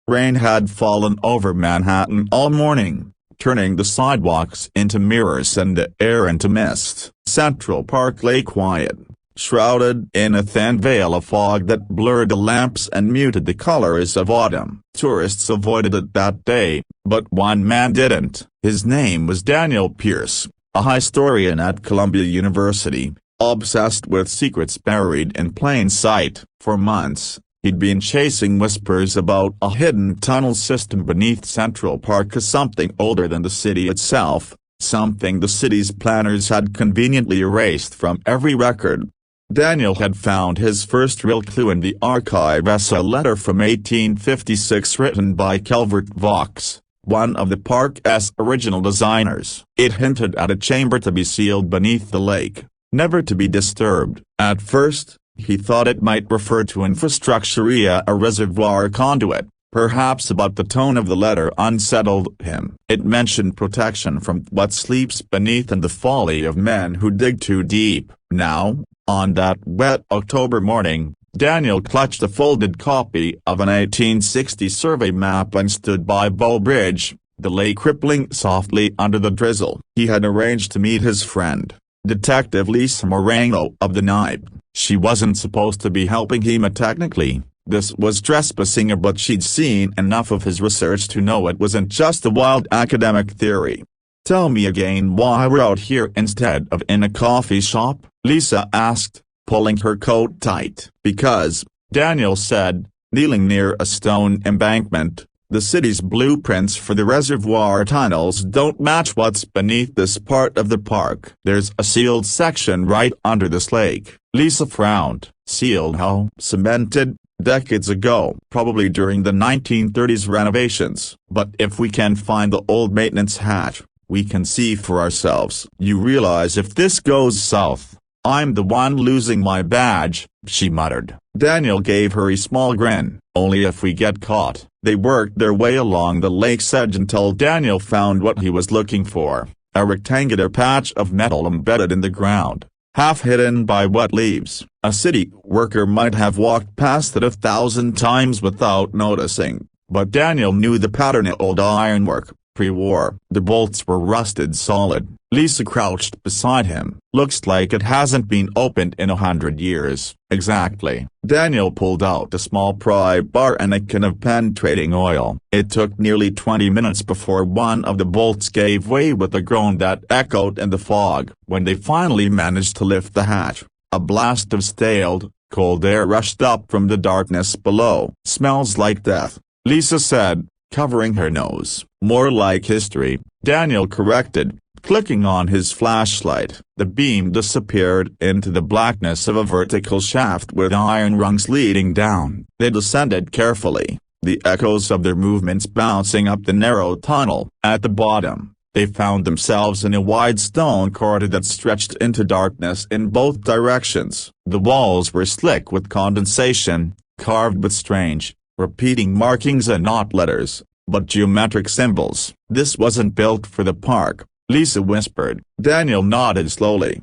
Rain had fallen over Manhattan all morning, turning the sidewalks into mirrors and the air into mist. Central Park lay quiet, shrouded in a thin veil of fog that blurred the lamps and muted the colors of autumn. Tourists avoided it that day, but one man didn't. His name was Daniel Pierce, a historian at Columbia University, obsessed with secrets buried in plain sight. For months, he'd been chasing whispers about a hidden tunnel system beneath Central Park, as something older than the city itself, something the city's planners had conveniently erased from every record. Daniel had found his first real clue in the archive as a letter from 1856 written by Calvert Vaux, one of the park's original designers. It hinted at a chamber to be sealed beneath the lake, never to be disturbed. At first, he thought it might refer to infrastructure via a reservoir conduit, perhaps, but the tone of the letter unsettled him. It mentioned protection from what sleeps beneath and the folly of men who dig too deep. Now, on that wet October morning, Daniel clutched a folded copy of an 1860 survey map and stood by Bow Bridge, the lake rippling softly under the drizzle. He had arranged to meet his friend, Detective Lisa Moreno of the NIB. She wasn't supposed to be helping him technically. This was trespassing, but she'd seen enough of his research to know it wasn't just a wild academic theory. "Tell me again why we're out here instead of in a coffee shop?" Lisa asked, pulling her coat tight. "Because," Daniel said, kneeling near a stone embankment, "the city's blueprints for the reservoir tunnels don't match what's beneath this part of the park. There's a sealed section right under this lake." Lisa frowned. "Sealed how?" "Cemented, decades ago, probably during the 1930s renovations. But if we can find the old maintenance hatch, we can see for ourselves." "You realize if this goes south, I'm the one losing my badge," she muttered. Daniel gave her a small grin. "Only if we get caught." They worked their way along the lake's edge until Daniel found what he was looking for, a rectangular patch of metal embedded in the ground, half hidden by wet leaves. A city worker might have walked past it 1,000 times without noticing, but Daniel knew the pattern of old ironwork, pre-war. The bolts were rusted solid. Lisa crouched beside him. "Looks like it hasn't been opened in 100 years." "Exactly." Daniel pulled out a small pry bar and a can of penetrating oil. It took nearly 20 minutes before one of the bolts gave way with a groan that echoed in the fog. When they finally managed to lift the hatch, a blast of stale, cold air rushed up from the darkness below. "Smells like death," Lisa said, covering her nose. "More like history," Daniel corrected, clicking on his flashlight. The beam disappeared into the blackness of a vertical shaft with iron rungs leading down. They descended carefully, the echoes of their movements bouncing up the narrow tunnel. At the bottom, they found themselves in a wide stone corridor that stretched into darkness in both directions. The walls were slick with condensation, carved with strange, repeating markings and not letters, but geometric symbols. "This wasn't built for the park," Lisa whispered. Daniel nodded slowly.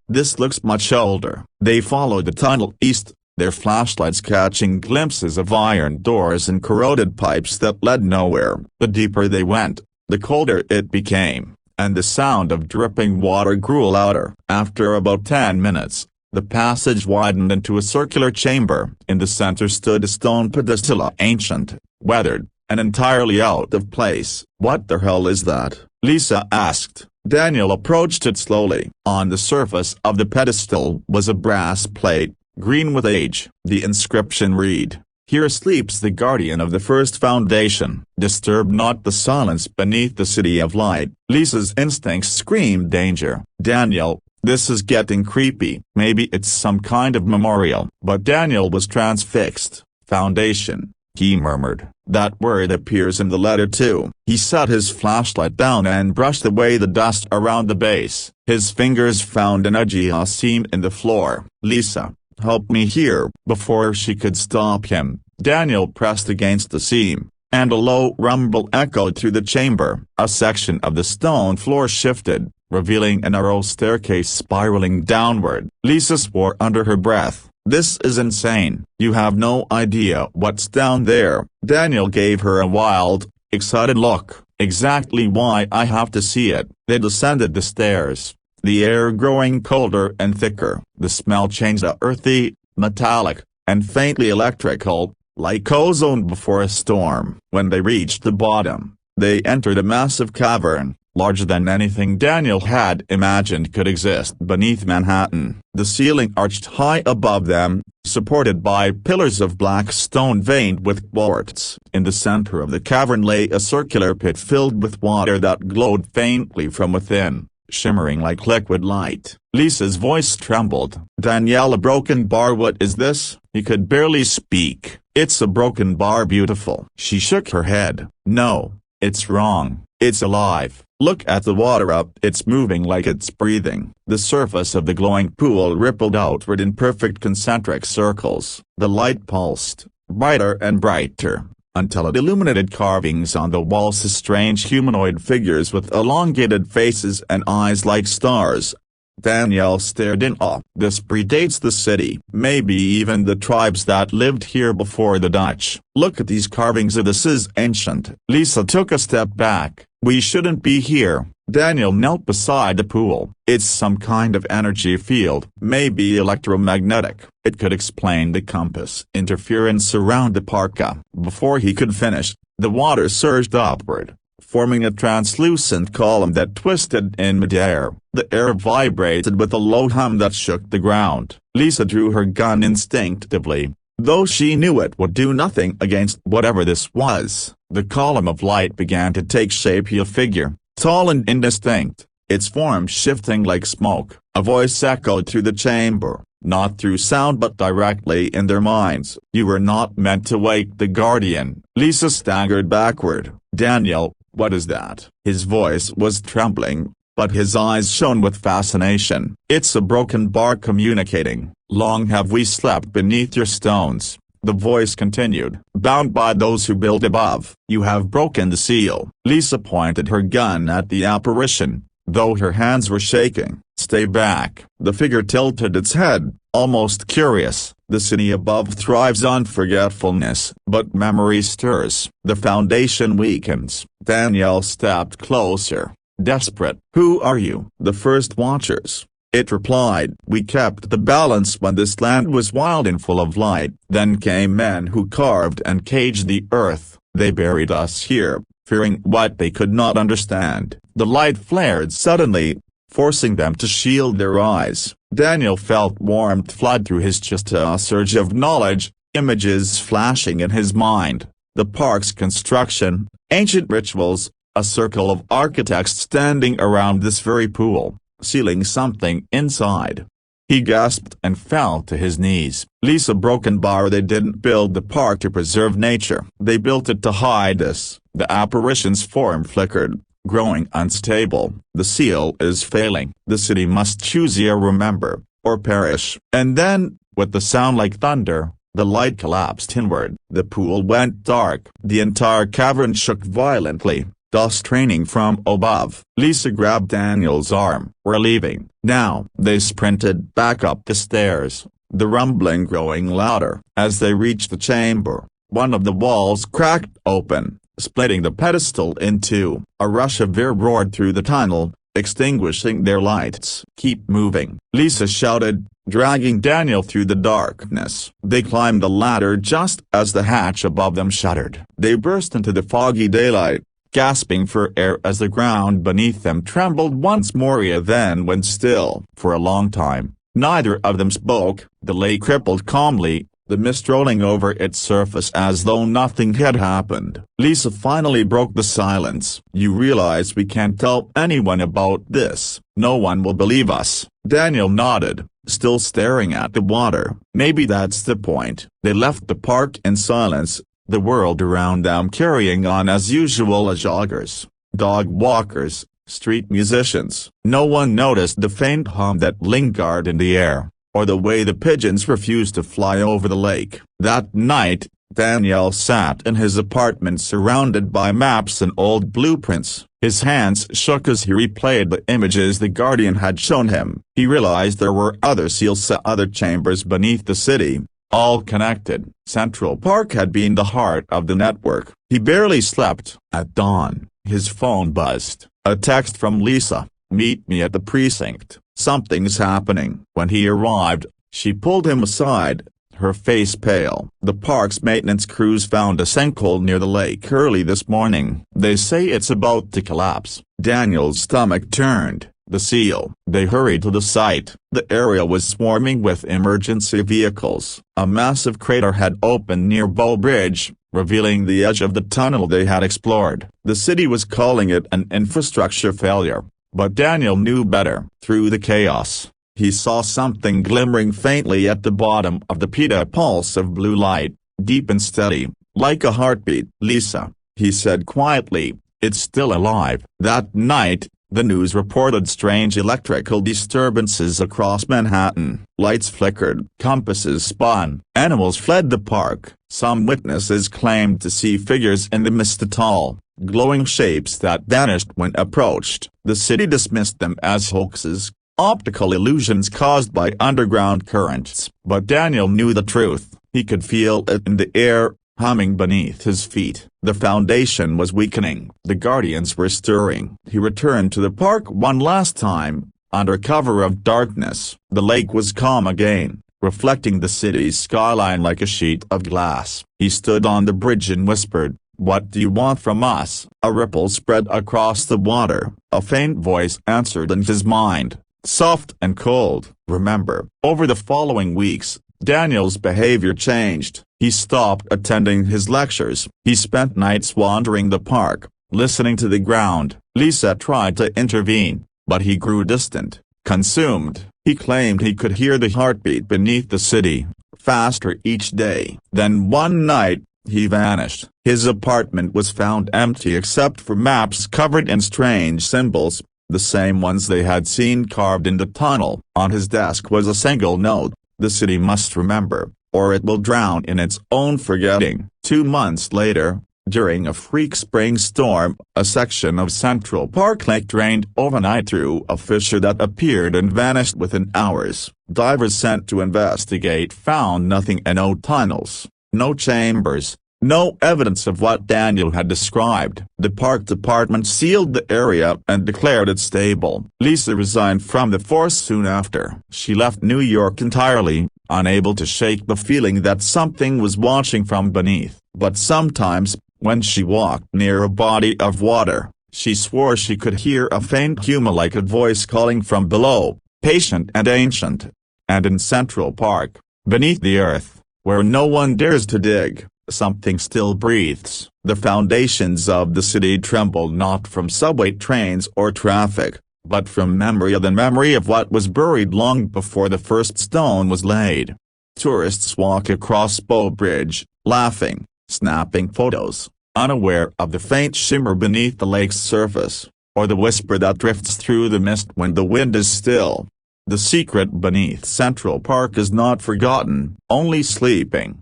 "This looks much older." They followed the tunnel east, their flashlights catching glimpses of iron doors and corroded pipes that led nowhere. The deeper they went, the colder it became, and the sound of dripping water grew louder. After about 10 minutes, the passage widened into a circular chamber. In the center stood a stone pedestal, ancient, weathered, and entirely out of place. "What the hell is that?" Lisa asked. Daniel approached it slowly. On the surface of the pedestal was a brass plate, green with age. The inscription read, "Here sleeps the guardian of the first foundation. Disturb not the silence beneath the city of light." Lisa's instincts screamed danger. "Daniel, this is getting creepy." "Maybe it's some kind of memorial." But Daniel was transfixed. "Foundation," he murmured. "That word appears in the letter too." He set his flashlight down and brushed away the dust around the base. His fingers found an edgy seam in the floor. "Lisa, help me here." Before she could stop him, Daniel pressed against the seam, and a low rumble echoed through the chamber. A section of the stone floor shifted, revealing a narrow staircase spiraling downward. Lisa swore under her breath. This is insane. You have no idea what's down there. Daniel gave her a wild, excited look. Exactly why I have to see it. They descended the stairs, the air growing colder and thicker. The smell changed to earthy, metallic, and faintly electrical, like ozone before a storm. When they reached the bottom, they entered a massive cavern, larger than anything Daniel had imagined could exist beneath Manhattan. The ceiling arched high above them, supported by pillars of black stone veined with quartz. In the center of the cavern lay a circular pit filled with water that glowed faintly from within, shimmering like liquid light. Lisa's voice trembled. "Danielle, a broken bar, what is this?" He could barely speak. "It's a broken bar, beautiful." She shook her head. "No, it's wrong. It's alive. Look at the water up, it's moving like it's breathing." The surface of the glowing pool rippled outward in perfect concentric circles. The light pulsed, brighter and brighter, until it illuminated carvings on the walls as strange humanoid figures with elongated faces and eyes like stars. Danielle stared in awe. "This predates the city, maybe even the tribes that lived here before the Dutch. Look at these carvings, this is ancient." Lisa took a step back. "We shouldn't be here." Daniel knelt beside the pool. "It's some kind of energy field, maybe electromagnetic." It could explain the compass interference around the parka. Before he could finish, the water surged upward, forming a translucent column that twisted in midair. The air vibrated with a low hum that shook the ground. Lisa drew her gun instinctively, though she knew it would do nothing against whatever this was. The column of light began to take shape, a figure, tall and indistinct, its form shifting like smoke. A voice echoed through the chamber, not through sound but directly in their minds. "You were not meant to wake the Guardian." Lisa staggered backward. "Daniel, what is that?" His voice was trembling, but his eyes shone with fascination. "It's a broken bar communicating. Long have we slept beneath your stones," the voice continued. "Bound by those who build above. You have broken the seal." Lisa pointed her gun at the apparition, though her hands were shaking. "Stay back." The figure tilted its head, almost curious. "The city above thrives on forgetfulness, but memory stirs. The foundation weakens." Danielle stepped closer, desperate. "Who are you?" "The first watchers," it replied. "We kept the balance when this land was wild and full of light. Then came men who carved and caged the earth. They buried us here, fearing what they could not understand." The light flared suddenly, forcing them to shield their eyes. Daniel felt warmth flood through his chest, a surge of knowledge, images flashing in his mind. The park's construction, ancient rituals, a circle of architects standing around this very pool, sealing something inside. He gasped and fell to his knees. "Lisa, broken bar, they didn't build the park to preserve nature. They built it to hide us." The apparition's form flickered, growing unstable. "The seal is failing. The city must choose here, remember, or perish." And then, with the sound like thunder, the light collapsed inward. The pool went dark. The entire cavern shook violently, dust raining from above. Lisa grabbed Daniel's arm. "We're leaving now." They sprinted back up the stairs, the rumbling growing louder. As they reached the chamber, one of the walls cracked open, splitting the pedestal in two. A rush of air roared through the tunnel, extinguishing their lights. "Keep moving," Lisa shouted, dragging Daniel through the darkness. They climbed the ladder just as the hatch above them shuddered. They burst into the foggy daylight, gasping for air as the ground beneath them trembled once more, then went still. For a long time, neither of them spoke. The lake rippled calmly, the mist rolling over its surface as though nothing had happened. Lisa finally broke the silence. "You realize we can't tell anyone about this. No one will believe us." Daniel nodded, still staring at the water. "Maybe that's the point." They left the park in silence, the world around them carrying on as usual, as joggers, dog walkers, street musicians. No one noticed the faint hum that lingered in the air, or the way the pigeons refused to fly over the lake. That night, Daniel sat in his apartment surrounded by maps and old blueprints, His hands shook as he replayed the images the Guardian had shown him. He realized there were other seals, other chambers beneath the city, all connected. Central Park had been the heart of the network. He barely slept. At dawn, his phone buzzed. A text from Lisa. "Meet me at the precinct. Something's happening." When he arrived, she pulled him aside, her face pale. "The park's maintenance crews found a sinkhole near the lake early this morning. They say it's about to collapse." Daniel's stomach turned. The seal. They hurried to the site. The area was swarming with emergency vehicles. A massive crater had opened near Bow Bridge, revealing the edge of the tunnel they had explored. The city was calling it an infrastructure failure, but Daniel knew better. Through the chaos, he saw something glimmering faintly at the bottom of the pit, a pulse of blue light, deep and steady, like a heartbeat. "Lisa," he said quietly, "it's still alive." That night, the news reported strange electrical disturbances across Manhattan. Lights flickered, compasses spun, animals fled the park. Some witnesses claimed to see figures in the mist, tall, glowing shapes that vanished when approached. The city dismissed them as hoaxes, optical illusions caused by underground currents. But Daniel knew the truth. He could feel it in the air, humming beneath his feet. The foundation was weakening. The Guardians were stirring. He returned to the park one last time, under cover of darkness. The lake was calm again, reflecting the city's skyline like a sheet of glass. He stood on the bridge and whispered, "What do you want from us?" A ripple spread across the water. A faint voice answered in his mind, soft and cold. "Remember." Over the following weeks, Daniel's behavior changed. He stopped attending his lectures. He spent nights wandering the park, listening to the ground. Lisa tried to intervene, but he grew distant, consumed. He claimed he could hear the heartbeat beneath the city, faster each day. Then one night, he vanished. His apartment was found empty except for maps covered in strange symbols, the same ones they had seen carved in the tunnel. On his desk was a single note: "The city must remember, or it will drown in its own forgetting." 2 months later, during a freak spring storm, a section of Central Park Lake drained overnight through a fissure that appeared and vanished within hours. Divers sent to investigate found nothing, and no tunnels, no chambers, no evidence of what Daniel had described. The park department sealed the area and declared it stable. Lisa resigned from the force soon after. She left New York entirely, unable to shake the feeling that something was watching from beneath. But sometimes, when she walked near a body of water, she swore she could hear a faint hum-like a voice calling from below, patient and ancient. And in Central Park, beneath the earth, where no one dares to dig, something still breathes. The foundations of the city tremble not from subway trains or traffic, but from memory, the memory of what was buried long before the first stone was laid. Tourists walk across Bow Bridge, laughing, snapping photos, unaware of the faint shimmer beneath the lake's surface, or the whisper that drifts through the mist when the wind is still. The secret beneath Central Park is not forgotten, only sleeping.